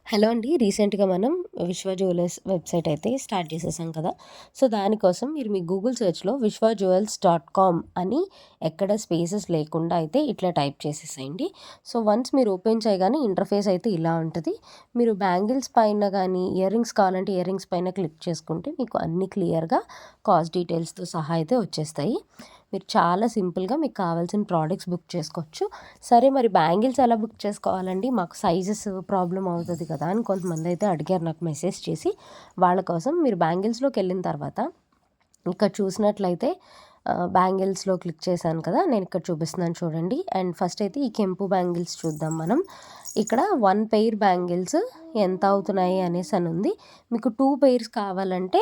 Hello అండి. రీసెంట్‌గా మనం విశ్వ జ్యువెలర్స్ వెబ్‌సైట్ అయితే స్టార్ట్ చేసేసాం కదా! సో, దానికోసం మీరు మీ గూగుల్ సెర్చ్‌లో విశ్వజ్యువెల్స్.కామ్ అని ఎక్కడ స్పేసెస్ లేకుండా అయితే ఇట్లా టైప్ చేసేసేయండి. సో, వన్స్ మీరు ఓపెన్ చేయగానే ఇంటర్ఫేస్ అయితే ఇలా ఉంటది. మీరు బ్యాంగిల్స్ పైన గానీ, ఇయర్ రింగ్స్ కావాలంటే ఇయర్ రింగ్స్ పైన క్లిక్ చేసుకుంటే మీకు అన్నీ క్లియర్‌గా కాస్ట్ డీటెయిల్స్‌తో సహా అయితే వచ్చేస్తాయి. మీరు చాలా సింపుల్‌గా మీకు కావాల్సిన ప్రొడక్ట్స్ బుక్ చేసుకోవచ్చు. సరే మరి బ్యాంగిల్స్ ఎలా బుక్ చేసుకోవాలండి? మాకు సైజెస్ ప్రాబ్లమ్ అవుతది కదా! అని కొంతమందయితే అడిగారు నాకు మెసేజ్ చేసి. వాళ్ళ కోసం మీరు బ్యాంగిల్స్‌లోకెళ్ళిన తర్వాత ఇక్కడ చూసినట్లయితే బ్యాంగిల్స్‌లో క్లిక్ చేశాను కదా! నేనిక్కడ చూపిస్తున్నాను చూడండి. అండ్ ఫస్ట్ అయితే ఈ కెంపు బ్యాంగిల్స్ చూద్దాం మనం. ఇక్కడ 1 పెయిర్ బ్యాంగిల్స్ ఎంత అవుతున్నాయి అనేసనుంది. మీకు 2 పెయిర్స్ కావాలంటే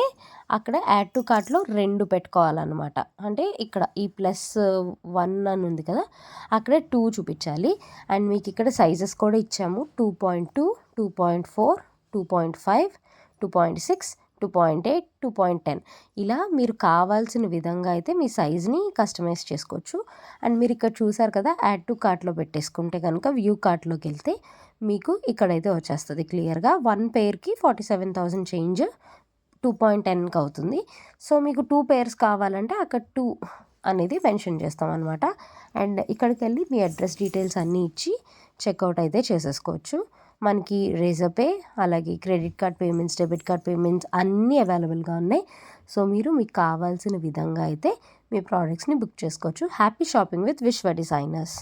అక్కడ యాడ్ టు కార్ట్‌లో 2 పెట్టుకోవాలనమాట. అంటే ఇక్కడ ఈ +1 అని ఉంది కదా! అక్కడే 2 చూపిచ్చాలి. అండ్ మీకిక్కడ సైజెస్ కూడా ఇచ్చాము. 2.2, 2.4, 2.5, 2.6, 2.8, 2.10 ఇలా మీరు కావాల్సిన విధంగా అయితే మీ సైజ్‌ని కస్టమైజ్ చేసుకోవచ్చు. అండ్ మీరిక్కడ చూసారు కదా! యాడ్ టు కార్ట్‌లో పెట్టేసుకుంటే గనుక వ్యూ కార్ట్‌లోకెళ్తే మీకు ఇక్కడైతే వచ్చేస్తది క్లియర్‌గా. 1 పెయిర్‌కి 47,000 చేంజ్ 2.10కి అవుతుంది. సో, మీకు 2 పెయిర్స్ కావాలంటే అక్కడ 2 అనేది మెన్షన్ చేస్తామనమాట. అండ్ ఇక్కడికెళ్ళి మీ అడ్రస్ డీటెయిల్స్ అన్నీ ఇచ్చి చెక్‌ఔట్ అయితే చేసేసుకోవచ్చు. మనకి రేజర్ పే, అలాగే credit card payments, debit card payments అన్నీ అవైలబుల్‌గా ఉన్నాయి. సో, మీరు మీకు కావాల్సిన విధంగా అయితే మీ ప్రొడక్ట్స్‌ని బుక్ చేసుకోవచ్చు. Happy shopping with Vishwa designers.